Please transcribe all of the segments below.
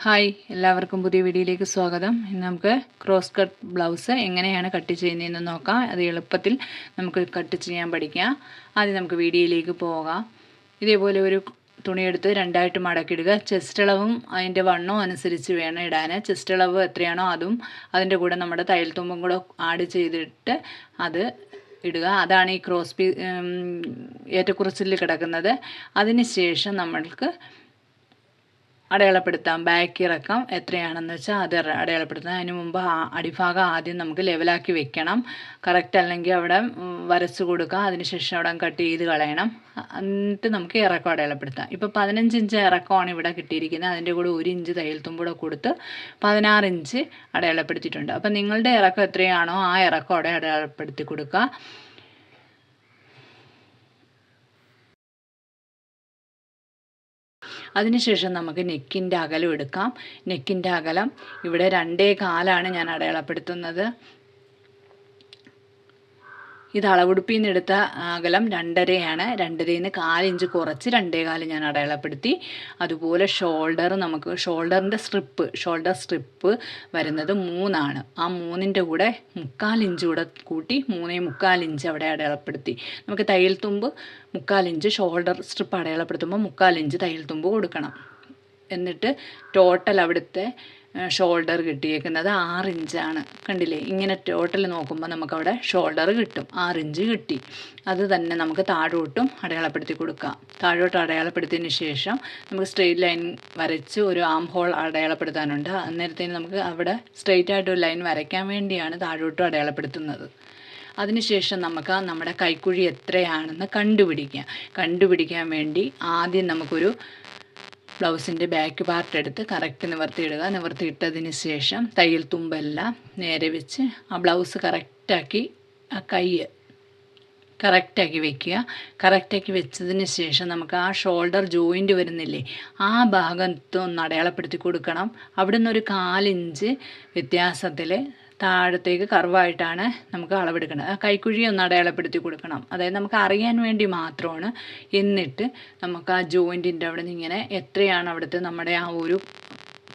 Hi, എല്ലാവർക്കും പുതിയ വീഡിയോയിലേക്ക് സ്വാഗതം. ഇന്ന് നമുക്ക് ക്രോസ് കട്ട് ബ്ലൗസ് എങ്ങനെയാണ് കട്ട് ചെയ്യുന്നതെന്ന് നോക്കാം. അത് എളുപ്പത്തിൽ നമുക്ക് കട്ട് ചെയ്യാൻ പഠിക്കാം. ആദ്യം നമുക്ക് വീഡിയോയിലേക്ക് പോകാം. ഇതേപോലെ ഒരു തുണിയെടുത്ത് രണ്ടായിട്ട് മടക്കിയിടുക. ചെസ്റ്റ് അളവും അതിൻ്റെ വണ്ണവും അനുസരിച്ച് വേണം ഇടാൻ. ചെസ്റ്റ് അളവ് എത്രയാണോ അതും അതിൻ്റെ കൂടെ നമ്മുടെ തയ്യൽ തുമ്പും കൂടെ ആഡ് ചെയ്തിട്ട് അത് ഇടുക. അതാണ് ഈ ക്രോസ് ഏറ്റക്കുറച്ചിൽ കിടക്കുന്നത്. അതിന് ശേഷം നമ്മൾക്ക് അടയാളപ്പെടുത്താം. ബാക്ക് ഇറക്കം എത്രയാണെന്ന് വെച്ചാൽ അത് അടയാളപ്പെടുത്താം. അതിന് മുമ്പ് അടിഭാഗം ആദ്യം നമുക്ക് ലെവലാക്കി വെക്കണം. കറക്റ്റ് അല്ലെങ്കിൽ അവിടെ വരച്ച് കൊടുക്കുക. അതിനുശേഷം അവിടെ കട്ട് ചെയ്ത് കളയണം. എന്നിട്ട് നമുക്ക് ഇറക്കം അടയാളപ്പെടുത്താം. ഇപ്പോൾ 15 ഇഞ്ച് ഇറക്കമാണ് ഇവിടെ കിട്ടിയിരിക്കുന്നത്. അതിൻ്റെ കൂടെ 1 ഇഞ്ച് തയ്യൽ തുമ്പൂടെ കൊടുത്ത് 16 ഇഞ്ച് അടയാളപ്പെടുത്തിയിട്ടുണ്ട്. അപ്പം നിങ്ങളുടെ ഇറക്കം എത്രയാണോ ആ ഇറക്കം അവിടെ അടയാളപ്പെടുത്തി കൊടുക്കുക. അതിനുശേഷം നമുക്ക് നെക്കിൻ്റെ അകലം എടുക്കാം. നെക്കിൻ്റെ അകലം ഇവിടെ 2.25 ഞാൻ അടയാളപ്പെടുത്തുന്നത്. ഇത് അളവുടുപ്പിൽ നിന്ന് എടുത്ത അകലം 2.5 2.5 നിന്ന് 1/4 ഇഞ്ച് കുറച്ച് 2.25 ഞാൻ അടയാളപ്പെടുത്തി. അതുപോലെ നമുക്ക് ഷോൾഡറിൻ്റെ ഷോൾഡർ സ്ട്രിപ്പ് വരുന്നത് 3 ആ 3ൻ്റെ കൂടെ 3/4 ഇഞ്ച് കൂടെ കൂട്ടി 3.25 ഇഞ്ച് അവിടെ അടയാളപ്പെടുത്തി. നമുക്ക് തയ്യൽ തുമ്പ് 3/4 ഇഞ്ച് ഷോൾഡർ സ്ട്രിപ്പ് അടയാളപ്പെടുത്തുമ്പോൾ 3/4 ഇഞ്ച് തയ്യൽ തുമ്പ് കൊടുക്കണം. എന്നിട്ട് ടോട്ടൽ അവിടുത്തെ ഷോൾഡർ കിട്ടിയേക്കുന്നത് 6 ഇഞ്ചാണ്. കണ്ടില്ലേ, ഇങ്ങനെ ടോട്ടൽ നോക്കുമ്പോൾ നമുക്കവിടെ ഷോൾഡർ കിട്ടും. 6 ഇഞ്ച് കിട്ടി. അത് തന്നെ നമുക്ക് താഴോട്ടും അടയാളപ്പെടുത്തി കൊടുക്കാം. താഴോട്ട് അടയാളപ്പെടുത്തിയതിന് ശേഷം നമുക്ക് സ്ട്രെയിറ്റ് ലൈൻ വരച്ച് ഒരു ആം ഹോൾ അടയാളപ്പെടുത്താനുണ്ട്. അന്നേരത്തേന് നമുക്ക് അവിടെ സ്ട്രെയിറ്റ് ആയിട്ട് ഒരു ലൈൻ വരയ്ക്കാൻ വേണ്ടിയാണ് താഴോട്ടും അടയാളപ്പെടുത്തുന്നത്. അതിനുശേഷം നമുക്ക് നമ്മുടെ കൈക്കുഴി എത്രയാണെന്ന് കണ്ടുപിടിക്കാൻ വേണ്ടി ആദ്യം നമുക്കൊരു ബ്ലൗസിൻ്റെ ബാക്ക് പാർട്ട് എടുത്ത് കറക്റ്റ് നിവർത്തിയിടുക. നിവർത്തിയിട്ടതിന് ശേഷം തയ്യൽ തുമ്പെല്ലാം നേരെ വെച്ച് ആ ബ്ലൗസ് കറക്റ്റാക്കി ആ കൈ കറക്റ്റാക്കി വെക്കുക. കറക്റ്റാക്കി വെച്ചതിന് ശേഷം നമുക്ക് ആ ഷോൾഡർ ജോയിൻറ്റ് വരുന്നില്ലേ, ആ ഭാഗത്തൊന്ന് അടയാളപ്പെടുത്തി കൊടുക്കണം. അവിടെ നിന്നൊരു 1/4 ഇഞ്ച് വ്യത്യാസത്തിൽ താഴത്തേക്ക് കർവായിട്ടാണ് നമുക്ക് അളവെടുക്കേണ്ടത്. ആ കൈക്കുഴി ഒന്ന് അടയാളപ്പെടുത്തി കൊടുക്കണം. അതായത് നമുക്ക് അറിയാൻ വേണ്ടി മാത്രമാണ്. എന്നിട്ട് നമുക്ക് ആ ജോയിൻറ്റിൻ്റെ അവിടെ നിന്ന് ഇങ്ങനെ എത്രയാണ് അവിടുത്തെ നമ്മുടെ ആ ഒരു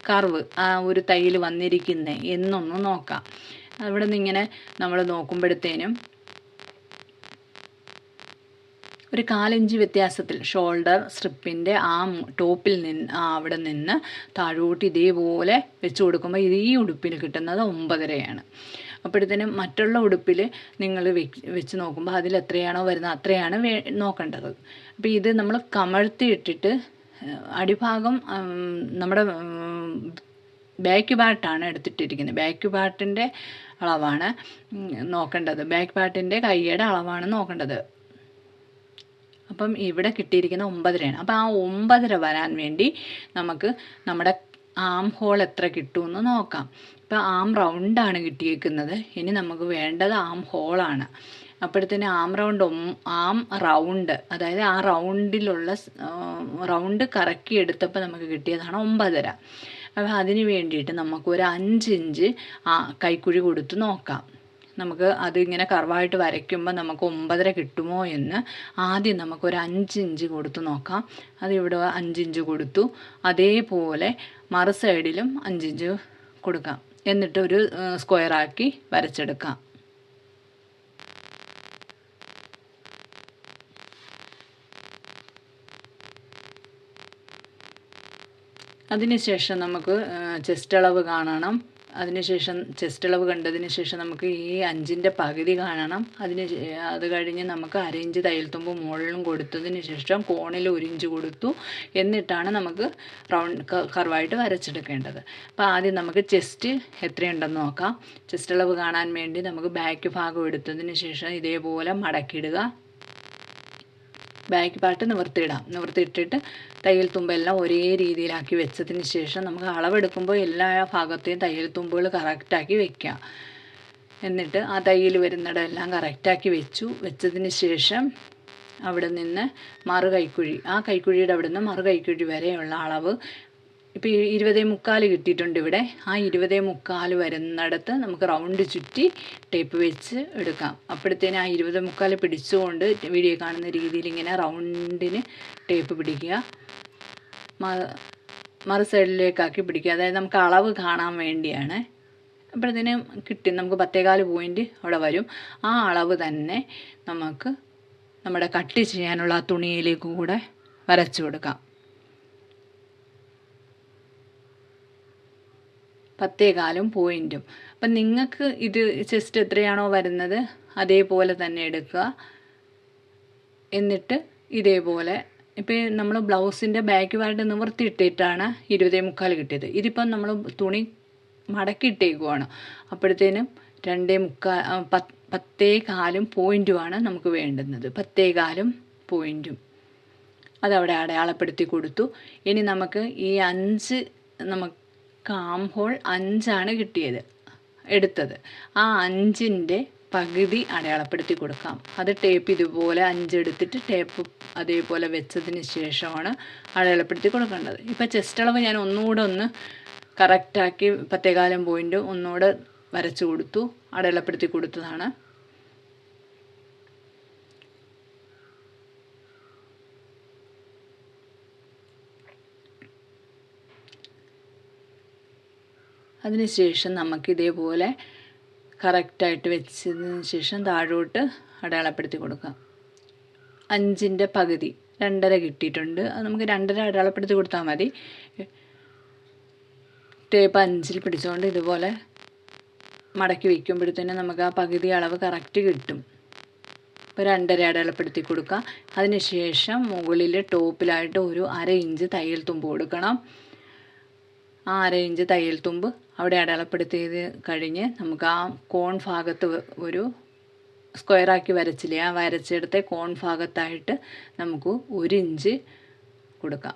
കർവ്, ആ ഒരു തയ്യൽ വന്നിരിക്കുന്നത് എന്നൊന്ന് നോക്കാം. അവിടെ നിന്ന് ഇങ്ങനെ നമ്മൾ നോക്കുമ്പോഴത്തേനും ഒരു 1/4 ഇഞ്ച് വ്യത്യാസത്തിൽ ഷോൾഡർ സ്ട്രിപ്പിൻ്റെ ആ ടോപ്പിൽ നിന്ന് അവിടെ നിന്ന് താഴോട്ട് ഇതേപോലെ വെച്ച് കൊടുക്കുമ്പോൾ ഈ ഉടുപ്പിൽ കിട്ടുന്നത് 9.5 അപ്പോഴത്തേനും മറ്റുള്ള ഉടുപ്പിൽ നിങ്ങൾ വെച്ച് നോക്കുമ്പോൾ അതിൽ എത്രയാണോ വരുന്നത് അത്രയാണ് നോക്കേണ്ടത്. അപ്പോൾ ഇത് നമ്മൾ കമഴ്ത്തി ഇട്ടിട്ട് അടിഭാഗം നമ്മുടെ ബാക്ക് പാർട്ടാണ് എടുത്തിട്ടിരിക്കുന്നത്. ബാക്ക് പാർട്ടിൻ്റെ അളവാണ് നോക്കേണ്ടത്. ബാക്ക് പാർട്ടിൻ്റെ കൈയുടെ അളവാണ് നോക്കേണ്ടത്. അപ്പം ഇവിടെ കിട്ടിയിരിക്കുന്ന 9.5 അപ്പോൾ ആ 9.5 വരാൻ വേണ്ടി നമുക്ക് നമ്മുടെ ആം ഹോൾ എത്ര കിട്ടുമെന്ന് നോക്കാം. ഇപ്പോൾ ആം റൗണ്ടാണ് കിട്ടിയിരിക്കുന്നത്. ഇനി നമുക്ക് വേണ്ടത് ആം ഹോളാണ്. അപ്പോഴത്തേന് ആം റൗണ്ട്, അതായത് ആ റൗണ്ട് കറക്കി എടുത്തപ്പോൾ നമുക്ക് കിട്ടിയതാണ് 9.5. അപ്പോൾ അതിന് വേണ്ടിയിട്ട് നമുക്കൊരു 5 ഇഞ്ച് കൈക്കുഴി കൊടുത്ത് നോക്കാം. നമുക്ക് അതിങ്ങനെ കർവായിട്ട് വരയ്ക്കുമ്പോൾ നമുക്ക് 9.5 കിട്ടുമോ എന്ന് ആദ്യം നമുക്കൊരു 5 ഇഞ്ച് കൊടുത്ത് നോക്കാം. അതിവിടെ 5 ഇഞ്ച് കൊടുത്തു. അതേപോലെ മറു സൈഡിലും 5 ഇഞ്ച് കൊടുക്കാം. എന്നിട്ട് ഒരു സ്ക്വയറാക്കി വരച്ചെടുക്കാം. അതിനുശേഷം നമുക്ക് ചെസ്റ്റ് അളവ് കാണണം. അതിനുശേഷം ചെസ്റ്റ് അളവ് കണ്ടതിന് ശേഷം നമുക്ക് ഈ 5ൻ്റെ പകുതി കാണണം. അത് കഴിഞ്ഞ് നമുക്ക് 1/2 ഇഞ്ച് തയ്യൽ തുമ്പ് മുകളിലും കൊടുത്തതിന് ശേഷം കോണിൽ 1 ഇഞ്ച് കൊടുത്തു. എന്നിട്ടാണ് നമുക്ക് റൗണ്ട് കർവായിട്ട് വരച്ചെടുക്കേണ്ടത്. അപ്പോൾ ആദ്യം നമുക്ക് ചെസ്റ്റ് എത്രയുണ്ടെന്ന് നോക്കാം. ചെസ്റ്റ് അളവ് കാണാൻ വേണ്ടി നമുക്ക് ബാക്ക് ഭാഗം എടുത്തതിന് ശേഷം ഇതേപോലെ മടക്കിയിടുക. ബാക്ക് പാർട്ട് നിവർത്തിയിട്ടിട്ട് തയ്യൽ തുമ്പെല്ലാം ഒരേ രീതിയിലാക്കി വെച്ചതിന് ശേഷം നമുക്ക് അളവെടുക്കുമ്പോൾ എല്ലാ ഭാഗത്തെയും തയ്യൽ തുമ്പുകൾ കറക്റ്റാക്കി വെക്കാം. എന്നിട്ട് ആ തയ്യൽ വരുന്നിടമെല്ലാം കറക്റ്റാക്കി വെച്ചതിന് ശേഷം അവിടെ നിന്ന് ആ കൈക്കുഴിയുടെ അവിടെ നിന്ന് മറു കൈക്കുഴി വരെയുള്ള അളവ് ഇപ്പോൾ 20.25 കിട്ടിയിട്ടുണ്ട്. ഇവിടെ ആ 20.25 വരുന്നിടത്ത് നമുക്ക് റൗണ്ട് ചുറ്റി ടേപ്പ് വെച്ച് എടുക്കാം. അപ്പോഴത്തേനും ആ 20.25 പിടിച്ചുകൊണ്ട് വീഡിയോ കാണുന്ന രീതിയിൽ ഇങ്ങനെ റൗണ്ടിന് ടേപ്പ് പിടിക്കുക. മറു സൈഡിലേക്കാക്കി പിടിക്കുക. അതായത് നമുക്ക് അളവ് കാണാൻ വേണ്ടിയാണ്. അപ്പോഴത്തേനും കിട്ടി, നമുക്ക് 10.25 പോയിൻ്റ് അവിടെ വരും. ആ അളവ് തന്നെ നമുക്ക് നമ്മുടെ കട്ട് ചെയ്യാനുള്ള ആ തുണിയിലേക്ക് കൂടെ വരച്ചു കൊടുക്കാം. 10.25 പോയിൻറ്റും. അപ്പം നിങ്ങൾക്ക് ഇത് ചെസ്റ്റ് എത്രയാണോ വരുന്നത് അതേപോലെ തന്നെ എടുക്കുക. എന്നിട്ട് ഇതേപോലെ ഇപ്പോൾ നമ്മൾ ബ്ലൗസിൻ്റെ ബാക്ക് പാർട്ട് നിവർത്തിയിട്ടിട്ടാണ് 20.25 കിട്ടിയത്. ഇതിപ്പം നമ്മൾ തുണി മടക്കിയിട്ടേക്കുവാണ്. അപ്പോഴത്തേനും 10.25 പോയിൻറ്റുമാണ് നമുക്ക് വേണ്ടുന്നത്. 10.25 പോയിൻറ്റും അതവിടെ അടയാളപ്പെടുത്തി കൊടുത്തു. ഇനി നമുക്ക് ഈ 5 നമുക്ക് ആം ഹോൾ 5ആണ് എടുത്തത്. ആ 5ൻ്റെ പകുതി അടയാളപ്പെടുത്തി കൊടുക്കാം. അത് ടേപ്പ് ഇതുപോലെ 5 എടുത്തിട്ട് ടേപ്പ് അതേപോലെ വെച്ചതിന് ശേഷമാണ് അടയാളപ്പെടുത്തി കൊടുക്കേണ്ടത്. ഇപ്പോൾ ചെസ്റ്റ് അളവ് ഞാൻ ഒന്നുകൂടെ കറക്റ്റാക്കി 10.25 പോയിൻ്റ് ഒന്നുകൂടെ വരച്ചു കൊടുത്തു, അടയാളപ്പെടുത്തി കൊടുത്തതാണ്. അതിനുശേഷം നമുക്ക് ഇതേപോലെ കറക്റ്റായിട്ട് വെച്ചതിന് ശേഷം താഴോട്ട് അടയാളപ്പെടുത്തി കൊടുക്കാം. 5ൻ്റെ പകുതി 2.5 കിട്ടിയിട്ടുണ്ട്. അത് നമുക്ക് 2.5 അടയാളപ്പെടുത്തി കൊടുത്താൽ മതി. ടേപ്പ് 5ൽ പിടിച്ചുകൊണ്ട് ഇതുപോലെ മടക്കി വയ്ക്കുമ്പോഴത്തേനും നമുക്ക് ആ പകുതി അളവ് കറക്റ്റ് കിട്ടും. ഇപ്പോൾ 2.5 അടയാളപ്പെടുത്തി കൊടുക്കുക. അതിനുശേഷം മുകളിൽ ടോപ്പിലായിട്ട് ഒരു 1/2 ഇഞ്ച് തയ്യൽ തുമ്പ് കൊടുക്കണം. ആ 1/2 ഇഞ്ച് തയ്യൽ തുമ്പ് അവിടെ അടയാളപ്പെടുത്തിയത് കഴിഞ്ഞ് നമുക്ക് ആ കോൺ ഭാഗത്ത് ഒരു സ്ക്വയറാക്കി വരച്ചില്ലേ, ആ വരച്ചെടുത്ത കോൺ ഭാഗത്തായിട്ട് നമുക്ക് 1 ഇഞ്ച് കൊടുക്കാം.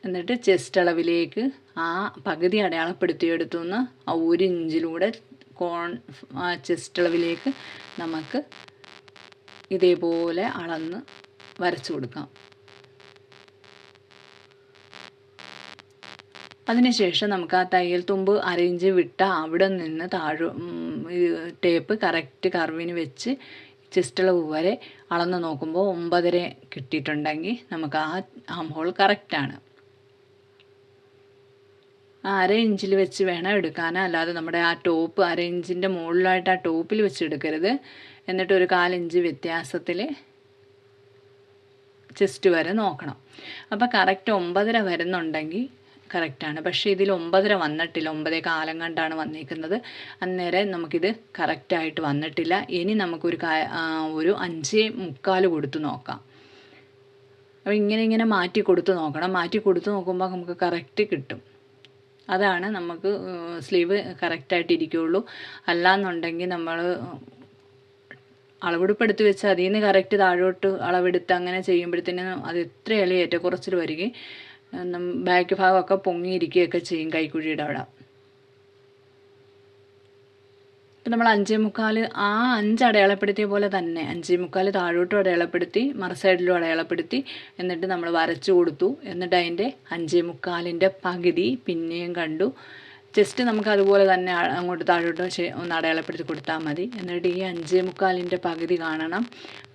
എന്നിട്ട് ചെസ്റ്റ് അളവിലേക്ക് ആ പകുതി അടയാളപ്പെടുത്തിയെടുത്തുനിന്ന് ആ 1 ഇഞ്ചിലൂടെ ആ ചെസ്റ്റ് അളവിലേക്ക് നമുക്ക് ഇതേപോലെ അളന്ന് വരച്ചു കൊടുക്കാം. അതിനുശേഷം നമുക്ക് ആ തയ്യൽ തുമ്പ് 1/2 ഇഞ്ച് വിട്ട അവിടെ നിന്ന് ടേപ്പ് കറക്റ്റ് കർവിന് വെച്ച് ചെസ്റ്റ് അളവ് വരെ അളന്ന് നോക്കുമ്പോൾ 9.5 കിട്ടിയിട്ടുണ്ടെങ്കിൽ നമുക്ക് ആ ആം ഹോൾ കറക്റ്റാണ്. ആ 1/2 ഇഞ്ചിൽ വെച്ച് വേണം എടുക്കാൻ, അല്ലാതെ നമ്മുടെ ആ ടോപ്പ് 1/2 ഇഞ്ചിൻ്റെ മുകളിലായിട്ട് ആ ടോപ്പിൽ വെച്ച് എടുക്കരുത്. എന്നിട്ട് ഒരു 1/4 ഇഞ്ച് വ്യത്യാസത്തിൽ ചെസ്റ്റ് വരെ നോക്കണം. അപ്പോൾ കറക്റ്റ് 9.5 വരുന്നുണ്ടെങ്കിൽ കറക്റ്റാണ്. പക്ഷേ ഇതിൽ 9.5 വന്നിട്ടില്ല, 9.25 കണ്ടാണ് വന്നിരിക്കുന്നത്. അന്നേരം നമുക്കിത് കറക്റ്റായിട്ട് വന്നിട്ടില്ല. ഇനി നമുക്കൊരു 5.25 കൊടുത്ത് നോക്കാം. അപ്പോൾ ഇങ്ങനെ മാറ്റി കൊടുത്ത് നോക്കണം. മാറ്റി കൊടുത്ത് നോക്കുമ്പോൾ നമുക്ക് കറക്റ്റ് കിട്ടും. അതാണ് നമുക്ക് സ്ലീവ് കറക്റ്റായിട്ട് ഇരിക്കുകയുള്ളൂ. അല്ലാന്നുണ്ടെങ്കിൽ നമ്മൾ അളവെടുപ്പെടുത്ത് വെച്ച് അതിൽ നിന്ന് കറക്റ്റ് താഴോട്ട് അളവെടുത്ത് അങ്ങനെ ചെയ്യുമ്പോഴത്തേനും അത് എത്രയായാലും ഏറ്റക്കുറച്ചിൽ വരികയും ബാക്ക് ഭാഗമൊക്കെ പൊങ്ങിയിരിക്കുകയൊക്കെ ചെയ്യും കൈക്കുഴിയുടെ അവിടെ. ഇപ്പം നമ്മൾ 5.25 ആ 5 അടയാളപ്പെടുത്തിയ പോലെ തന്നെ 5.25 താഴോട്ടും അടയാളപ്പെടുത്തി മറു സൈഡിലും അടയാളപ്പെടുത്തി എന്നിട്ട് നമ്മൾ വരച്ചു കൊടുത്തു. എന്നിട്ട് അതിൻ്റെ 5.25ൻ്റെ പകുതി പിന്നെയും കണ്ടു. ജസ്റ്റ് നമുക്ക് അതുപോലെ തന്നെ അങ്ങോട്ട് താഴോട്ട് ഒന്ന് അടയാളപ്പെടുത്തി കൊടുത്താൽ മതി. എന്നിട്ട് ഈ 5.25ൻ്റെ പകുതി കാണണം.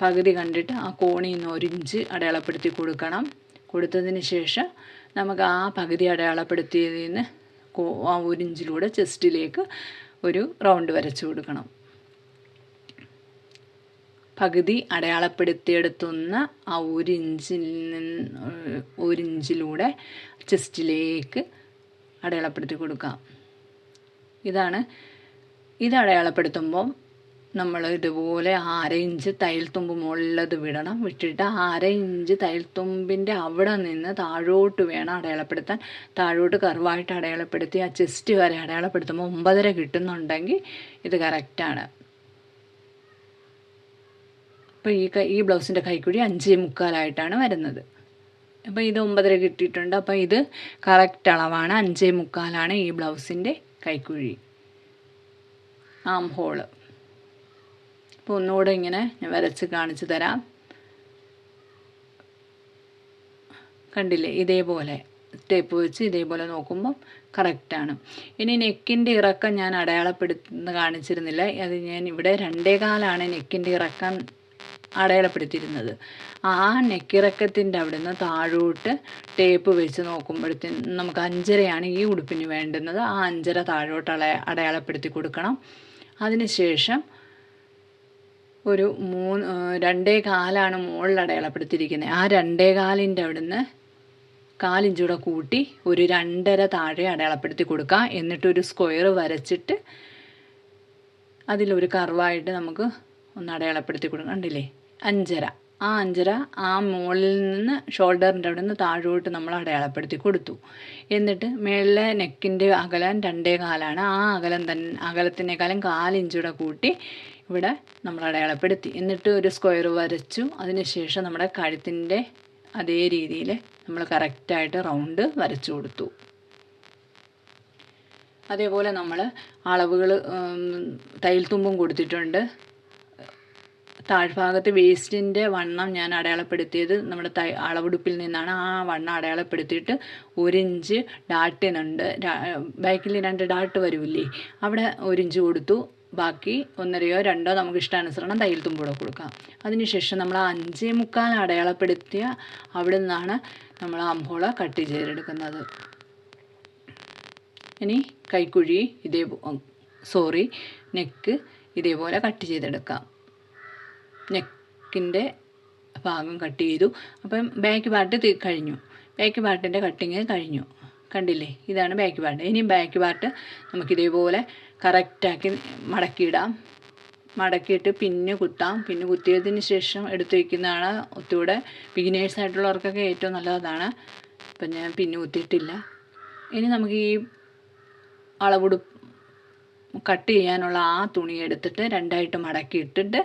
പകുതി കണ്ടിട്ട് ആ കോണിൽ നിന്ന് 1 ഇഞ്ച് അടയാളപ്പെടുത്തി കൊടുക്കണം. കൊടുത്തതിന് ശേഷം നമുക്ക് ആ പകുതി അടയാളപ്പെടുത്തിയതിൽ നിന്ന് ആ 1 ഇഞ്ചിലൂടെ ചെസ്റ്റിലേക്ക് ഒരു റൗണ്ട് വരച്ചു കൊടുക്കണം. പകുതി അടയാളപ്പെടുത്തിയെടുത്തുന്ന ആ 1 ഇഞ്ചിലൂടെ ചെസ്റ്റിലേക്ക് അടയാളപ്പെടുത്തി കൊടുക്കാം. ഇത് അടയാളപ്പെടുത്തുമ്പം നമ്മൾ ഇതുപോലെ 1/2 ഇഞ്ച് തയ്യൽ തുമ്പ് മുകളിലത് വിടണം. വിട്ടിട്ട് 1/2 ഇഞ്ച് തയ്യൽ തുമ്പിൻ്റെ അവിടെ നിന്ന് താഴോട്ട് വേണം അടയാളപ്പെടുത്താൻ. താഴോട്ട് കർവായിട്ട് അടയാളപ്പെടുത്തി ആ ചെസ്റ്റ് വരെ അടയാളപ്പെടുത്തുമ്പോൾ 9.5 കിട്ടുന്നുണ്ടെങ്കിൽ ഇത് കറക്റ്റാണ്. അപ്പോൾ ഈ ബ്ലൗസിൻ്റെ കൈക്കുഴി 5.25 വരുന്നത്. അപ്പോൾ ഇത് 9.5 കിട്ടിയിട്ടുണ്ട്. അപ്പോൾ ഇത് കറക്റ്റ് അളവാണ്. 5.25 ഈ ബ്ലൗസിൻ്റെ കൈക്കുഴി ആം ഹോള്. അപ്പോൾ ഒന്നുകൂടെ ഇങ്ങനെ ഞാൻ വരച്ച് കാണിച്ചു തരാം. കണ്ടില്ലേ, ഇതേപോലെ ടേപ്പ് വെച്ച് ഇതേപോലെ നോക്കുമ്പോൾ കറക്റ്റാണ്. ഇനി നെക്കിൻ്റെ ഇറക്കം ഞാൻ അടയാളപ്പെടുത്തുന്ന കാണിച്ചിരുന്നില്ല. അത് ഞാൻ ഇവിടെ 2.25 നെക്കിൻ്റെ ഇറക്കം അടയാളപ്പെടുത്തിയിരുന്നത്. ആ നെക്കിറക്കത്തിൻ്റെ അവിടെ നിന്ന് താഴോട്ട് ടേപ്പ് വെച്ച് നോക്കുമ്പോഴത്തേനും നമുക്ക് 5.5 ഈ ഉടുപ്പിന് വേണ്ടുന്നത്. ആ 5.5 താഴോട്ട് അടയാളപ്പെടുത്തി കൊടുക്കണം. അതിനുശേഷം ഒരു 2.25 മുകളിൽ അടയാളപ്പെടുത്തിയിരിക്കുന്നത്. ആ 2.25 അവിടെ നിന്ന് 1/4 ഇഞ്ച് കൂടെ കൂട്ടി ഒരു 2.5 താഴെ അടയാളപ്പെടുത്തി കൊടുക്കുക. എന്നിട്ടൊരു സ്ക്വയർ വരച്ചിട്ട് അതിലൊരു കർവായിട്ട് നമുക്ക് ഒന്ന് അടയാളപ്പെടുത്തി കൊടുക്കണം. കണ്ടില്ലേ, 5.5. ആ 5.5 ആ മുകളിൽ നിന്ന് ഷോൾഡറിൻ്റെ അവിടെ നിന്ന് താഴോട്ട് നമ്മൾ അടയാളപ്പെടുത്തി കൊടുത്തു. എന്നിട്ട് മേളിലെ നെക്കിൻ്റെ അകലം 2.25. ആ അകലത്തിനേക്കാളും 1/4 ഇഞ്ച് കൂടെ കൂട്ടി ഇവിടെ നമ്മൾ അടയാളപ്പെടുത്തി. എന്നിട്ട് ഒരു സ്ക്വയർ വരച്ചു. അതിനുശേഷം നമ്മുടെ കഴുത്തിൻ്റെ അതേ രീതിയിൽ നമ്മൾ കറക്റ്റായിട്ട് റൗണ്ട് വരച്ചു കൊടുത്തു. അതേപോലെ നമ്മൾ അളവുകൾ തയ്യൽ തുമ്പും കൊടുത്തിട്ടുണ്ട്. താഴ്ഭാഗത്ത് വേസ്റ്റിൻ്റെ വണ്ണം ഞാൻ അടയാളപ്പെടുത്തിയത് നമ്മുടെ അളവുടുപ്പിൽ നിന്നാണ്. ആ വണ്ണം അടയാളപ്പെടുത്തിയിട്ട് 1 ഇഞ്ച് ഡാട്ടിനുണ്ട്. ബാക്കിൽ 2 ഡാട്ട് വരില്ലേ, അവിടെ 1 ഇഞ്ച് കൊടുത്തു. ബാക്കി 1.5 2 നമുക്ക് ഇഷ്ടാനുസരണം തയ്യൽ തുമ്പൂടെ കൊടുക്കാം. അതിനുശേഷം നമ്മൾ 5.25 അടയാളപ്പെടുത്തിയ അവിടെ നിന്നാണ് നമ്മൾ ആംഹോള കട്ട് ചെയ്തെടുക്കുന്നത്. ഇനി കൈക്കുഴി നെക്ക് ഇതേപോലെ കട്ട് ചെയ്തെടുക്കാം. നെക്കിൻ്റെ ഭാഗം കട്ട് ചെയ്തു. അപ്പം ബാക്ക് പാർട്ട് കഴിഞ്ഞു. ബാക്ക് പാർട്ടിൻ്റെ കട്ടിങ് കഴിഞ്ഞു. കണ്ടില്ലേ, ഇതാണ് ബാക്ക് പാർട്ട്. ഇനി ബാക്ക് പാർട്ട് നമുക്കിതേപോലെ കറക്റ്റാക്കി മടക്കിയിട്ട് പിന്ന് കുത്താം. പിന്ന് കുത്തിയതിന് ശേഷം എടുത്ത് വയ്ക്കുന്നതാണ് ഒത്തുകൂടെ ബിഗിനേഴ്സായിട്ടുള്ളവർക്കൊക്കെ ഏറ്റവും നല്ലതാണ്. അപ്പം ഞാൻ പിന്ന് കുത്തിയിട്ടില്ല. ഇനി നമുക്ക് ഈ അളവുടുപ്പ് കട്ട് ചെയ്യാനുള്ള ആ തുണി എടുത്തിട്ട് 2ആയിട്ട് മടക്കിയിട്ടിട്ട്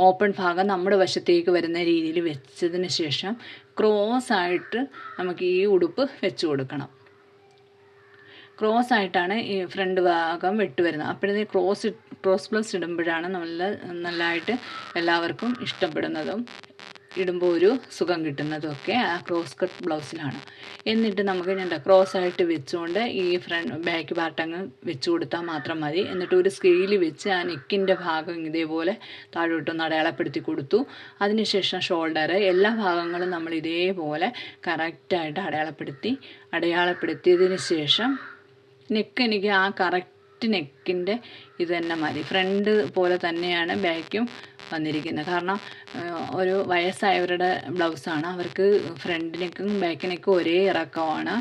ഓപ്പൺ ഭാഗം നമ്മുടെ വശത്തേക്ക് വരുന്ന രീതിയിൽ വെച്ചതിന് ശേഷം ക്രോസ് ആയിട്ട് നമുക്ക് ഈ ഉടുപ്പ് വെച്ച് കൊടുക്കണം. ക്രോസ് ആയിട്ടാണ് ഈ ഫ്രണ്ട് ഭാഗം വെട്ട് വരുന്നത്. അപ്പോഴത്തെ ക്രോസ് ബ്ലൗസ് ഇടുമ്പോഴാണ് നല്ലതായിട്ട് എല്ലാവർക്കും ഇഷ്ടപ്പെടുന്നതും ഇടുമ്പോൾ ഒരു സുഖം കിട്ടുന്നതും ഒക്കെ ആ ക്രോസ് കട്ട് ബ്ലൗസിലാണ്. എന്നിട്ട് നമുക്ക് ക്രോസ് ആയിട്ട് വെച്ചുകൊണ്ട് ഈ ബാക്ക് പാർട്ടങ്ങ് വെച്ച് കൊടുത്താൽ മാത്രം മതി. എന്നിട്ട് ഒരു സ്കെയിൽ വെച്ച് ആ നെക്കിൻ്റെ ഭാഗം ഇതേപോലെ താഴോട്ടൊന്ന് അടയാളപ്പെടുത്തി കൊടുത്തു. അതിനുശേഷം ഷോൾഡർ എല്ലാ ഭാഗങ്ങളും നമ്മൾ ഇതേപോലെ കറക്റ്റായിട്ട് അടയാളപ്പെടുത്തിയതിന് ശേഷം എനിക്ക് ആ കറക്റ്റ് നെക്കിൻ്റെ ഇത് തന്നെ മതി. ഫ്രണ്ട് പോലെ തന്നെയാണ് ബാക്കും വന്നിരിക്കുന്നത്. കാരണം ഒരു വയസ്സായവരുടെ ബ്ലൗസാണ്. അവർക്ക് ഫ്രണ്ട് നെക്കും ബാക്ക് നെക്കും ഒരേ ഇറക്കമാണ്.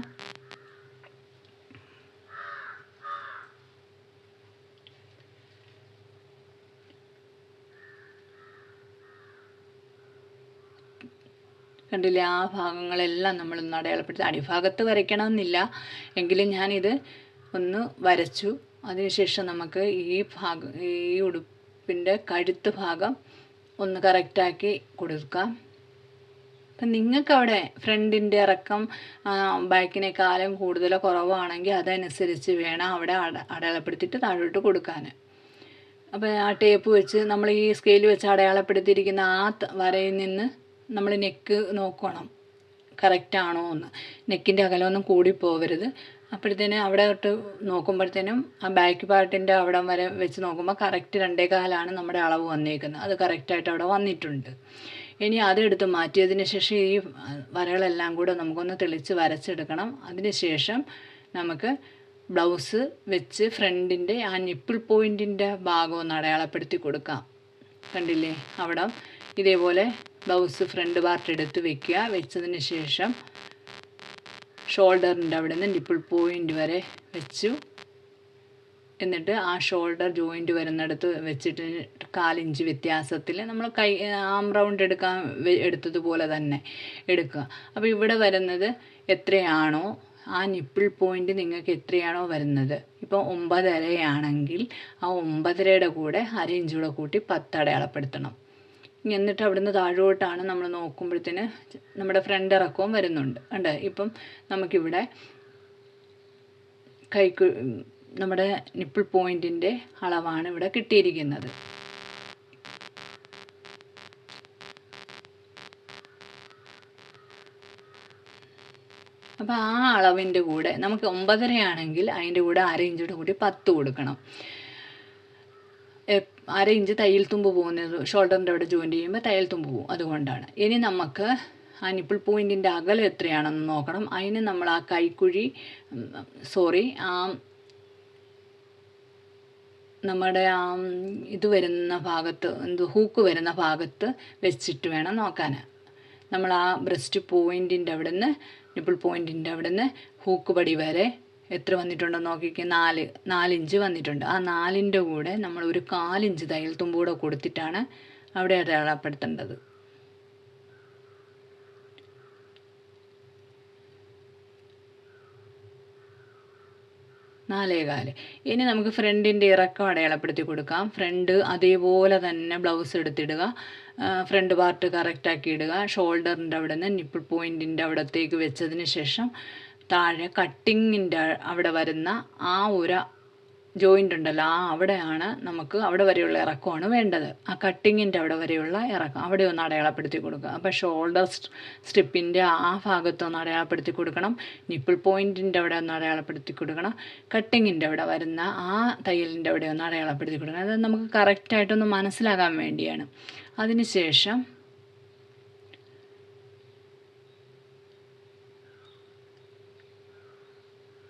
കണ്ടില്ലേ, ആ ഭാഗങ്ങളെല്ലാം നമ്മളൊന്ന് അടയാളപ്പെടുത്തി. അടിഭാഗത്ത് വരയ്ക്കണമെന്നില്ല, എങ്കിലും ഞാനിത് ഒന്ന് വരച്ചു. അതിനുശേഷം നമുക്ക് ഈ ഉടുപ്പിൻ്റെ കഴുത്ത് ഭാഗം ഒന്ന് കറക്റ്റാക്കി കൊടുക്കാം. അപ്പം നിങ്ങൾക്കവിടെ ഫ്രണ്ടിൻ്റെ ഇറക്കം ബാക്കിനേക്കാളും കൂടുതലോ കുറവാണെങ്കിൽ അതനുസരിച്ച് വേണം അവിടെ അടയാളപ്പെടുത്തിയിട്ട് താഴോട്ട് കൊടുക്കാൻ. അപ്പോൾ ആ ടേപ്പ് വെച്ച് നമ്മൾ ഈ സ്കെയിൽ വെച്ച് അടയാളപ്പെടുത്തിയിരിക്കുന്ന ആ വരയിൽ നിന്ന് നമ്മൾ നെക്ക് നോക്കണം കറക്റ്റാണോ എന്ന്. നെക്കിൻ്റെ അകലമൊന്നും കൂടിപ്പോകരുത്. അപ്പോഴത്തേനും അവിടെ തൊട്ട് നോക്കുമ്പോഴത്തേനും ആ ബാക്ക് പാർട്ടിൻ്റെ അവിടം വരെ വെച്ച് നോക്കുമ്പോൾ കറക്റ്റ് 2.25 നമ്മുടെ അളവ് വന്നേക്കുന്നത്. അത് കറക്റ്റായിട്ട് അവിടെ വന്നിട്ടുണ്ട്. ഇനി അതെടുത്ത് മാറ്റിയതിന് ശേഷം ഈ വരകളെല്ലാം കൂടെ നമുക്കൊന്ന് തെളിച്ച് വരച്ചെടുക്കണം. അതിന് ശേഷം നമുക്ക് ബ്ലൗസ് വെച്ച് ഫ്രണ്ടിൻ്റെ ആ നിപ്പിൾ പോയിൻറ്റിൻ്റെ ഭാഗം ഒന്ന് അടയാളപ്പെടുത്തി കൊടുക്കാം. കണ്ടില്ലേ, അവിടെ ഇതേപോലെ ബ്ലൗസ് ഫ്രണ്ട് പാർട്ട് എടുത്ത് വെക്കുക. വെച്ചതിന് ശേഷം ഷോൾഡറിൻ്റെ അവിടെ നിന്ന് നിപ്പിൾ പോയിൻ്റ് വരെ വെച്ചു. എന്നിട്ട് ആ ഷോൾഡർ ജോയിൻ്റ് വരുന്നിടത്ത് വെച്ചിട്ട് 1/4 ഇഞ്ച് വ്യത്യാസത്തിൽ നമ്മൾ ആം റൗണ്ട് എടുത്തതുപോലെ തന്നെ എടുക്കുക. അപ്പോൾ ഇവിടെ വരുന്നത് എത്രയാണോ ആ നിപ്പിൾ പോയിൻ്റ് നിങ്ങൾക്ക് എത്രയാണോ വരുന്നത്, ഇപ്പോൾ 9.5 ആണെങ്കിൽ ആ 9.5യുടെ കൂടെ 1/2 ഇഞ്ച് കൂടെ കൂട്ടി 10 അടയാളപ്പെടുത്തണം. എന്നിട്ട് അവിടുന്ന് താഴോട്ടാണ് നമ്മൾ നോക്കുമ്പോഴത്തേന് നമ്മുടെ ഫ്രണ്ട് ഇറക്കവും വരുന്നുണ്ട്. ഉണ്ട്, ഇപ്പം നമുക്കിവിടെ നമ്മുടെ നിപ്പിൾ പോയിൻറ്റിൻ്റെ അളവാണ് ഇവിടെ കിട്ടിയിരിക്കുന്നത്. അപ്പോൾ ആ അളവിൻ്റെ കൂടെ നമുക്ക് 9.5 ആണെങ്കിൽ അതിൻ്റെ കൂടെ 1/2 ഇഞ്ചോട് കൂടി 10 കൊടുക്കണം. അര ഇഞ്ച് തയ്യൽ തുമ്പ് പോകുന്നത് ഷോൾഡറിൻ്റെ അവിടെ ജോയിൻറ്റ് ചെയ്യുമ്പോൾ തയ്യൽ തുമ്പ് പോകും, അതുകൊണ്ടാണ്. ഇനി നമുക്ക് ആ നിപ്പിൾ പോയിൻറ്റിൻ്റെ അകലം എത്രയാണെന്ന് നോക്കണം. അതിന് നമ്മൾ ആ കൈക്കുഴി നമ്മുടെ ആ ഇത് വരുന്ന ഭാഗത്ത് ഹൂക്ക് വരുന്ന ഭാഗത്ത് വെച്ചിട്ട് വേണം നോക്കാൻ. നമ്മൾ ആ ബ്രസ്റ്റ് പോയിൻറ്റിൻ്റെ അവിടെ നിന്ന് നിപ്പിൾ പോയിൻറ്റിൻ്റെ അവിടെ നിന്ന് ഹൂക്ക് പടി വരെ എത്ര വന്നിട്ടുണ്ടെന്ന് നോക്കിക്കുക. 4 ഇഞ്ച് വന്നിട്ടുണ്ട്. ആ 4ൻ്റെ കൂടെ നമ്മൾ ഒരു 4 ഇഞ്ച് തയ്യൽ തുമ്പ് കൂടെ കൊടുത്തിട്ടാണ് അവിടെ അടയാളപ്പെടുത്തേണ്ടത്. നാലേകാല്. ഇനി നമുക്ക് ഫ്രണ്ടിൻ്റെ ഇറക്കം അടയാളപ്പെടുത്തി കൊടുക്കാം. ഫ്രണ്ട് അതേപോലെ തന്നെ ബ്ലൗസ് എടുത്തിടുക, ഫ്രണ്ട് പാർട്ട് കറക്റ്റാക്കി ഇടുക. ഷോൾഡറിൻ്റെ അവിടെ നിന്ന് നിപ്പിൾ പോയിൻറ്റിൻ്റെ അവിടത്തേക്ക് വെച്ചതിന് ശേഷം താഴെ കട്ടിങ്ങിൻ്റെ അവിടെ വരുന്ന ആ ഒരു ജോയിൻ്റ് ഉണ്ടല്ലോ, അവിടെയാണ് നമുക്ക് അവിടെ വരെയുള്ള ഇറക്കമാണ് വേണ്ടത്. ആ കട്ടിങ്ങിൻ്റെ അവിടെ വരെയുള്ള ഇറക്കം അവിടെ ഒന്ന് അടയാളപ്പെടുത്തി കൊടുക്കുക. അപ്പോൾ ഷോൾഡർ സ്ട്രിപ്പിൻ്റെ ആ ഭാഗത്തൊന്ന് അടയാളപ്പെടുത്തി കൊടുക്കണം, നിപ്പിൾ പോയിൻറ്റിൻ്റെ അവിടെ ഒന്ന് അടയാളപ്പെടുത്തി കൊടുക്കണം, കട്ടിങ്ങിൻ്റെ അവിടെ വരുന്ന ആ തയ്യലിൻ്റെ അവിടെ ഒന്ന് അടയാളപ്പെടുത്തി കൊടുക്കണം. അത് നമുക്ക് കറക്റ്റായിട്ടൊന്ന് മനസ്സിലാകാൻ വേണ്ടിയാണ്. അതിനുശേഷം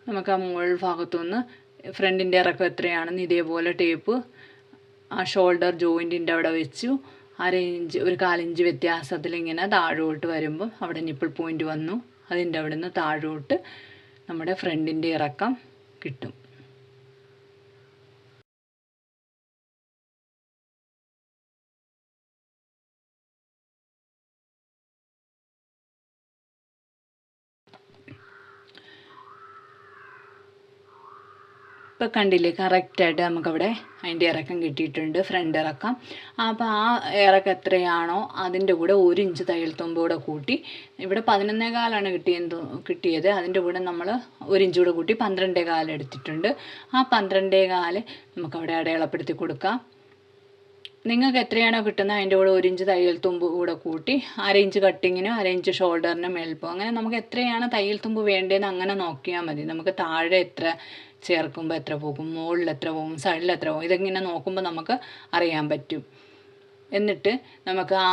നമുക്ക് ആ മുകൾ ഭാഗത്തുനിന്ന് ഫ്രണ്ടിൻ്റെ ഇറക്കം എത്രയാണെന്ന് ഇതേപോലെ ടേപ്പ് ആ ഷോൾഡർ ജോയിൻറ്റിൻ്റെ അവിടെ വെച്ചു ഒരു 1/4 ഇഞ്ച് വ്യത്യാസത്തിൽ ഇങ്ങനെ താഴോട്ട് വരുമ്പം അവിടെ നിപ്പിൾ പോയിൻറ്റ് വന്നു. അതിൻ്റെ അവിടെ നിന്ന് താഴോട്ട് നമ്മുടെ ഫ്രണ്ടിൻ്റെ ഇറക്കം കിട്ടും. ഇപ്പോൾ കണ്ടില്ലേ, കറക്റ്റായിട്ട് നമുക്കവിടെ അതിൻ്റെ ഇറക്കം കിട്ടിയിട്ടുണ്ട്, ഫ്രണ്ട് ഇറക്കം. അപ്പോൾ ആ ഇറക്കം എത്രയാണോ അതിൻ്റെ കൂടെ 1 ഇഞ്ച് തയ്യൽ തുമ്പ് കൂടെ കൂട്ടി, ഇവിടെ 11.25 കിട്ടിയത്, അതിൻ്റെ കൂടെ നമ്മൾ 1 ഇഞ്ച് കൂടെ കൂട്ടി 12.25 എടുത്തിട്ടുണ്ട്. ആ 12.25 നമുക്കവിടെ അടയാളപ്പെടുത്തി കൊടുക്കാം. നിങ്ങൾക്ക് എത്രയാണോ കിട്ടുന്നത് അതിൻ്റെ കൂടെ 1 ഇഞ്ച് തയ്യൽ തുമ്പ് കൂടെ കൂട്ടി 1/2 ഇഞ്ച് കട്ടിങ്ങിനും 1/2 ഇഞ്ച് ഷോൾഡറിനും മേൽപ്പോ, അങ്ങനെ നമുക്ക് എത്രയാണ് തയ്യൽ തുമ്പ് വേണ്ടതെന്ന് അങ്ങനെ നോക്കിയാൽ മതി. നമുക്ക് താഴെ എത്ര ചേർക്കുമ്പോൾ എത്ര പോകും, മുകളിൽ എത്ര പോകും, സൈഡിൽ എത്ര പോകും, ഇതെങ്ങനെ നോക്കുമ്പോൾ നമുക്ക് അറിയാൻ പറ്റും. എന്നിട്ട് നമുക്ക് ആ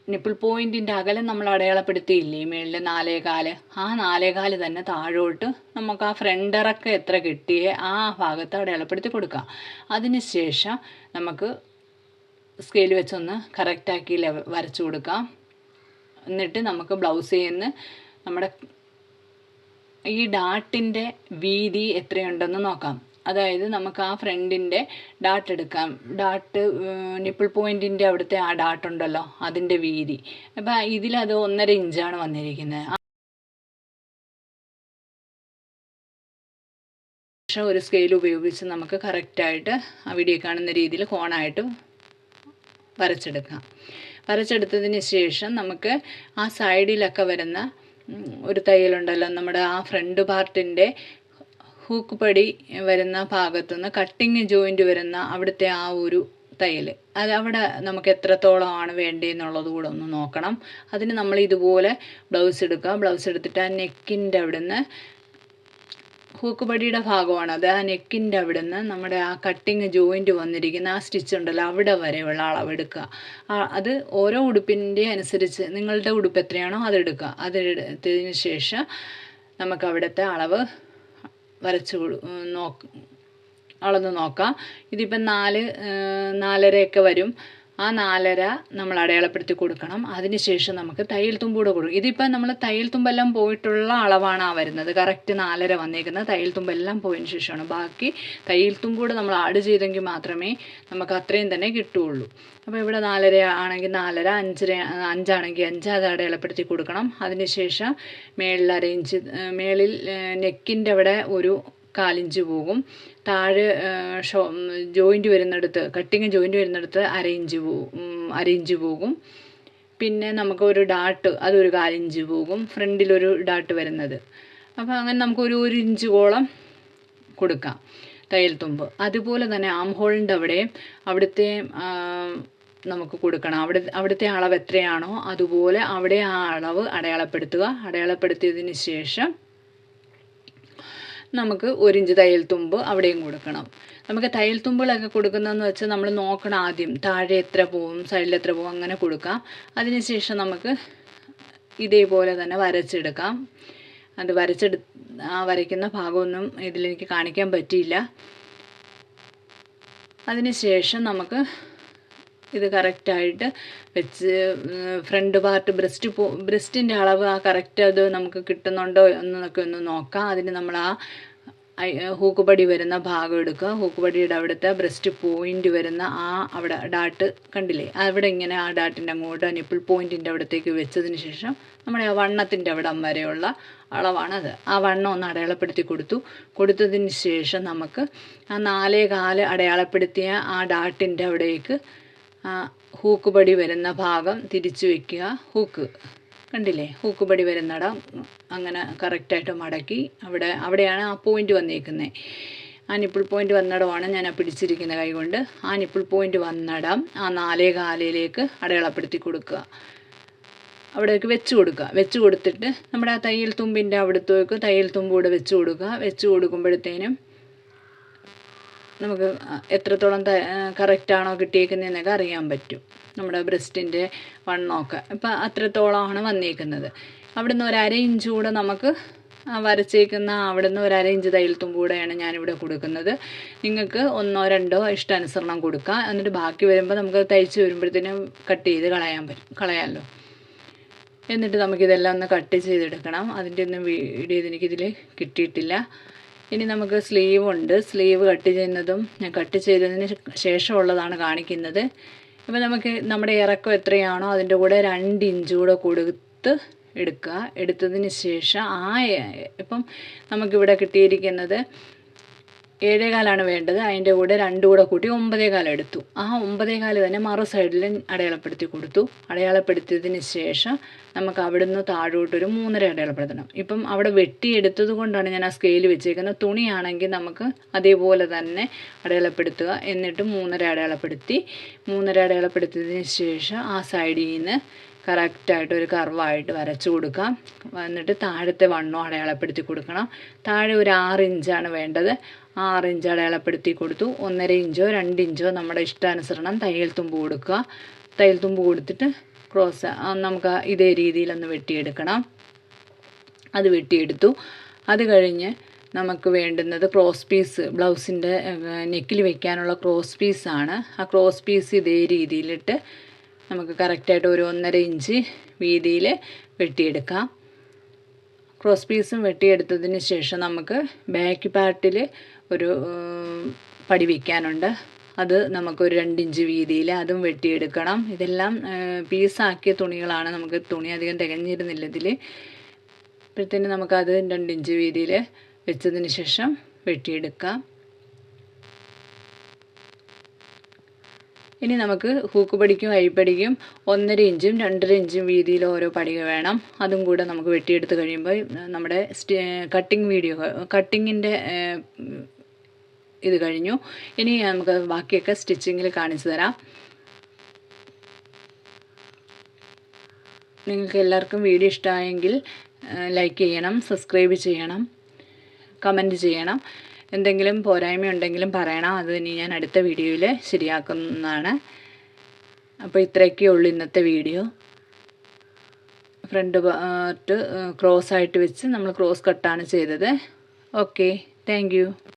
നിപ്പിൾ പോയിൻറ്റിൻ്റെ അകലം നമ്മൾ അടയാളപ്പെടുത്തിയില്ലേ മേളിൽ 4.25, ആ 4.25 തന്നെ താഴോട്ട് നമുക്ക് ആ ഫ്രണ്ട് ഇറക്കം എത്ര കിട്ടിയേ ആ ഭാഗത്ത് അടയാളപ്പെടുത്തി കൊടുക്കാം. അതിന് ശേഷം നമുക്ക് സ്കെയിൽ വെച്ചൊന്ന് കറക്റ്റാക്കി വരച്ചു കൊടുക്കാം. എന്നിട്ട് നമുക്ക് ബ്ലൗസ് ചെയ്യുന്ന നമ്മുടെ ഈ ഡാട്ടിൻ്റെ വീതി എത്രയുണ്ടെന്ന് നോക്കാം. അതായത് നമുക്ക് ആ ഫ്രണ്ടിൻ്റെ ഡാട്ട് എടുക്കാം. ഡാട്ട് നിപ്പിൾ പോയിൻറ്റിൻ്റെ അവിടുത്തെ ആ ഡാട്ടുണ്ടല്ലോ അതിൻ്റെ വീതി. അപ്പം ഇതിലത് 1.5 ഇഞ്ചാണ് വന്നിരിക്കുന്നത്. പക്ഷേ ഒരു സ്കെയിൽ ഉപയോഗിച്ച് നമുക്ക് കറക്റ്റായിട്ട് ആ വീഡിയോ കാണുന്ന രീതിയിൽ കോണായിട്ട് വരച്ചെടുക്കാം. വരച്ചെടുത്തതിന് ശേഷം നമുക്ക് ആ സൈഡിലൊക്കെ വരുന്ന ഒരു തയ്യലുണ്ടല്ലോ, നമ്മുടെ ആ ഫ്രണ്ട് പാർട്ടിൻ്റെ ഹൂക്ക് പടി വരുന്ന ഭാഗത്തുനിന്ന് കട്ടിങ് ജോയിൻറ്റ് വരുന്ന അവിടുത്തെ ആ ഒരു തയ്യൽ, അത് അവിടെ നമുക്ക് എത്രത്തോളമാണ് വേണ്ടതെന്നുള്ളത് കൂടെ ഒന്ന് നോക്കണം. അതിന് നമ്മൾ ഇതുപോലെ ബ്ലൗസ് എടുക്കുക. ബ്ലൗസ് എടുത്തിട്ട് ആ നെക്കിൻ്റെ അവിടെ നിന്ന് ഹൂക്ക് പടിയുടെ ഭാഗമാണ് അത്, ആ നെക്കിൻ്റെ അവിടെ നിന്ന് നമ്മുടെ ആ കട്ടിങ് ജോയിൻറ്റ് വന്നിരിക്കുന്ന ആ സ്റ്റിച്ച് ഉണ്ടല്ലോ അവിടെ വരെയുള്ള അളവെടുക്കുക. അത് ഓരോ ഉടുപ്പിൻ്റെ അനുസരിച്ച് നിങ്ങളുടെ ഉടുപ്പ് എത്രയാണോ അതെടുക്കുക. അതെടുത്തതിന് ശേഷം നമുക്ക് അവിടുത്തെ അളവ് അളന്ന് നോക്കാം. ഇതിപ്പം 4.5 വരും. ആ 4.5 നമ്മൾ അടയാളപ്പെടുത്തി കൊടുക്കണം. അതിനുശേഷം നമുക്ക് തയ്യൽ തുമ്പ് കൂടെ കൊടുക്കും. ഇതിപ്പം നമ്മൾ തയ്യൽ തുമ്പെല്ലാം പോയിട്ടുള്ള അളവാണ് ആ വരുന്നത്. കറക്റ്റ് 4.5 വന്നേക്കുന്നത് തയ്യൽ തുമ്പെല്ലാം പോയതിന് ശേഷമാണ്. ബാക്കി തയ്യൽ തുമ്പ് കൂടെ നമ്മൾ ആഡ് ചെയ്തെങ്കിൽ മാത്രമേ നമുക്ക് അത്രയും തന്നെ കിട്ടുകയുള്ളൂ. അപ്പോൾ ഇവിടെ 4.5 ആണെങ്കിൽ 4.5, 5 ആണെങ്കിൽ 5 അത് അടയാളപ്പെടുത്തി കൊടുക്കണം. അതിനുശേഷം മേളിൽ 1/2 ഇഞ്ച്, മേളിൽ നെക്കിൻ്റെ അവിടെ ഒരു 1/4 ഇഞ്ച് പോകും. താഴെ ജോയിൻറ്റ് വരുന്നിടത്ത് കട്ടിങ് ജോയിൻറ്റ് വരുന്നിടത്ത് 1/2 ഇഞ്ച് പോകും. പിന്നെ നമുക്ക് ഒരു ഡാട്ട് അതൊരു 1/4 ഇഞ്ച് പോകും, ഫ്രണ്ടിലൊരു ഡാട്ട് വരുന്നത്. അപ്പോൾ അങ്ങനെ നമുക്ക് ഒരു ഇഞ്ചോളം കൊടുക്കാം തയ്യൽ തുമ്പ്. അതുപോലെ തന്നെ ആം ഹോളിൻ്റെ അവിടുത്തെ നമുക്ക് കൊടുക്കണം. അവിടുത്തെ അളവ് എത്രയാണോ അതുപോലെ അവിടെ ആ അളവ് അടയാളപ്പെടുത്തുക. അടയാളപ്പെടുത്തിയതിന് ശേഷം നമുക്ക് 1 ഇഞ്ച് തയ്യൽ തുമ്പ് അവിടെയും കൊടുക്കണം. നമുക്ക് തയ്യൽ തുമ്പുകളൊക്കെ കൊടുക്കുന്നതെന്ന് വെച്ചാൽ നമ്മൾ നോക്കണം ആദ്യം താഴെ എത്ര പോവും സൈഡിൽ എത്ര പോവും അങ്ങനെ കൊടുക്കാം. അതിനുശേഷം നമുക്ക് ഇതേപോലെ തന്നെ വരച്ചെടുക്കാം. അത് വരയ്ക്കുന്ന ഭാഗമൊന്നും ഇതിലെനിക്ക് കാണിക്കാൻ പറ്റിയില്ല. അതിനുശേഷം നമുക്ക് ഇത് കറക്റ്റായിട്ട് വെച്ച് ഫ്രണ്ട് പാർട്ട് ബ്രസ്റ്റിൻ്റെ അളവ് കറക്റ്റ് അത് നമുക്ക് കിട്ടുന്നുണ്ടോ എന്നൊക്കെ ഒന്ന് നോക്കാം. അതിന് നമ്മൾ ഹൂക്ക് പടി വരുന്ന ഭാഗം എടുക്കുക. ഹൂക്ക് പടിയുടെ അവിടുത്തെ ബ്രസ്റ്റ് പോയിൻ്റ് വരുന്ന അവിടെ ഡാട്ട് കണ്ടില്ലേ, അവിടെ ഇങ്ങനെ ആ ഡാട്ടിൻ്റെ അങ്ങോട്ട് നിപ്പിൾ പോയിൻറ്റിൻ്റെ അവിടത്തേക്ക് വെച്ചതിന് ശേഷം നമ്മുടെ ആ വണ്ണത്തിൻ്റെ അവിടം വരെയുള്ള അളവാണത്. ആ വണ്ണം ഒന്ന് അടയാളപ്പെടുത്തി കൊടുത്തതിന് ശേഷം നമുക്ക് ആ 4/4 അടയാളപ്പെടുത്തിയ ആ ഡാട്ടിൻ്റെ അവിടേക്ക് ഹൂക്ക് പടി വരുന്ന ഭാഗം തിരിച്ചു വയ്ക്കുക. കണ്ടില്ലേ, ഹൂക്ക് പടി വരുന്നിടം അങ്ങനെ കറക്റ്റായിട്ട് മടക്കി അവിടെയാണ് ആ പോയിൻ്റ് വന്നേക്കുന്നത്. ആ നിപ്പിൾ പോയിൻ്റ് വന്നിടമാണ് ഞാൻ പിടിച്ചിരിക്കുന്ന കൈ കൊണ്ട്. ആ നിപ്പിൾ പോയിൻ്റ് വന്നിടം ആ 4/4 അടയാളപ്പെടുത്തി കൊടുക്കുക. അവിടേക്ക് വെച്ച് കൊടുത്തിട്ട് നമ്മുടെ ആ തയ്യൽ തുമ്പിൻ്റെ അവിടത്തേക്ക് തയ്യൽ തുമ്പ് കൂടെ വെച്ച് കൊടുക്കുക. വെച്ച് കൊടുക്കുമ്പോഴത്തേനും നമുക്ക് എത്രത്തോളം കറക്റ്റാണോ കിട്ടിയേക്കുന്നതെന്നൊക്കെ അറിയാൻ പറ്റും. നമ്മുടെ ബ്രസ്റ്റിൻ്റെ വണ്ണമൊക്കെ ഇപ്പം അത്രത്തോളമാണ് വന്നേക്കുന്നത്. അവിടുന്ന് 1/2 ഇഞ്ച് കൂടെ നമുക്ക് വരച്ചേക്കുന്ന അവിടുന്ന് 1/2 ഇഞ്ച് തയ്യൽ തുമ്പ് കൂടെയാണ് ഞാനിവിടെ കൊടുക്കുന്നത്. നിങ്ങൾക്ക് 1 or 2 ഇഷ്ടാനുസരണം കൊടുക്കാം. എന്നിട്ട് ബാക്കി വരുമ്പോൾ നമുക്ക് തയ്ച്ച് വരുമ്പോഴത്തേനും കട്ട് ചെയ്ത് കളയാമല്ലോ. എന്നിട്ട് നമുക്കിതെല്ലാം ഒന്ന് കട്ട് ചെയ്തെടുക്കണം. അതിൻ്റെ ഒന്നും വീഡിയോ എനിക്കിതിൽ കിട്ടിയിട്ടില്ല. ഇനി നമുക്ക് സ്ലീവ് കട്ട് ചെയ്യുന്നതും ഞാൻ കട്ട് ചെയ്തതിന് ശേഷമുള്ളതാണ് കാണിക്കുന്നത്. അപ്പോൾ നമുക്ക് നമ്മുടെ ഇറക്കം എത്രയാണോ അതിൻ്റെ കൂടെ 2 ഇഞ്ച് കൂടെ കൊടുത്ത് എടുത്തതിന് ശേഷം ഇപ്പം നമുക്കിവിടെ കിട്ടിയിരിക്കുന്നത് 7.25 വേണ്ടത്. അതിൻ്റെ കൂടെ 2 കൂടെ കൂട്ടി 9.25 എടുത്തു. ആ 9.25 തന്നെ മറു സൈഡിൽ അടയാളപ്പെടുത്തിയതിന് ശേഷം നമുക്ക് അവിടുന്ന് താഴോട്ടൊരു 3.5 അടയാളപ്പെടുത്തണം. ഇപ്പം അവിടെ വെട്ടിയെടുത്തത് കൊണ്ടാണ് ഞാൻ ആ സ്കെയിൽ വെച്ചേക്കുന്നത്. തുണിയാണെങ്കിൽ നമുക്ക് അതേപോലെ തന്നെ അടയാളപ്പെടുത്തുക. എന്നിട്ട് 3.5 അടയാളപ്പെടുത്തിയതിന് ശേഷം ആ സൈഡിൽ നിന്ന് കറക്റ്റായിട്ട് ഒരു കർവായിട്ട് വരച്ചു കൊടുക്കാം. എന്നിട്ട് താഴത്തെ വണ്ണം അടയാളപ്പെടുത്തി കൊടുക്കണം. താഴെ ഒരു 6 ഇഞ്ചാണ് വേണ്ടത്. 6 ഇഞ്ച് അടയാളപ്പെടുത്തി കൊടുത്തു. 1.5 ഇഞ്ചോ 2 ഇഞ്ചോ നമ്മുടെ ഇഷ്ടാനുസരണം തയ്യൽ തുമ്പ് കൊടുക്കുക. തയ്യൽ തുമ്പ് കൊടുത്തിട്ട് ക്രോസ് നമുക്ക് ഇതേ രീതിയിലൊന്ന് വെട്ടിയെടുക്കണം. അത് വെട്ടിയെടുത്തു. അത് കഴിഞ്ഞ് നമുക്ക് വേണ്ടുന്നത് ക്രോസ് പീസ്, ബ്ലൗസിൻ്റെ നെക്കിൽ വെക്കാനുള്ള ക്രോസ് പീസാണ്. ആ ക്രോസ് പീസ് ഇതേ രീതിയിലിട്ട് നമുക്ക് കറക്റ്റായിട്ട് ഒരു 1.5 ഇഞ്ച് വീതിയിൽ വെട്ടിയെടുക്കാം. ക്രോസ് പീസും വെട്ടിയെടുത്തതിന് ശേഷം നമുക്ക് ബാക്ക് പാർട്ടിൽ ഒരു പടി വയ്ക്കാനുണ്ട്. അത് നമുക്കൊരു 2 ഇഞ്ച് വീതിയിൽ അതും വെട്ടിയെടുക്കണം. ഇതെല്ലാം പീസാക്കിയ തുണികളാണ്. നമുക്ക് തുണി അധികം തികഞ്ഞിരുന്നില്ല ഇതിൽ. അപ്പോഴത്തേന് നമുക്കത് 2 ഇഞ്ച് വീതിയിൽ വെച്ചതിന് ശേഷം വെട്ടിയെടുക്കാം. ഇനി നമുക്ക് ഹൂക്ക് പടിക്കും അരിപ്പടിക്കും 1.5 ഇഞ്ചും 2.5 ഇഞ്ചും വീതിയിൽ ഓരോ പടിക വേണം. അതും കൂടെ നമുക്ക് വെട്ടിയെടുത്ത് കഴിയുമ്പോൾ നമ്മുടെ കട്ടിങ്ങിൻ്റെ ഇത് കഴിഞ്ഞു. ഇനി നമുക്ക് ബാക്കിയൊക്കെ സ്റ്റിച്ചിങ്ങിൽ കാണിച്ചു തരാം. നിങ്ങൾക്ക് എല്ലാവർക്കും വീഡിയോ ഇഷ്ടമായെങ്കിൽ ലൈക്ക് ചെയ്യണം, സബ്സ്ക്രൈബ് ചെയ്യണം, കമൻറ്റ് ചെയ്യണം. എന്തെങ്കിലും പോരായ്മയുണ്ടെങ്കിലും പറയണം. അത് ഇനി ഞാൻ അടുത്ത വീഡിയോയിൽ ശരിയാക്കുന്നതാണ്. അപ്പോൾ ഇത്രയൊക്കെ ഉള്ളൂ ഇന്നത്തെ വീഡിയോ. ഫ്രണ്ട് പാർട്ട് ക്രോസ് ആയിട്ട് വെച്ച് നമ്മൾ ക്രോസ് കട്ടാണ് ചെയ്തത്. Okay, thank you.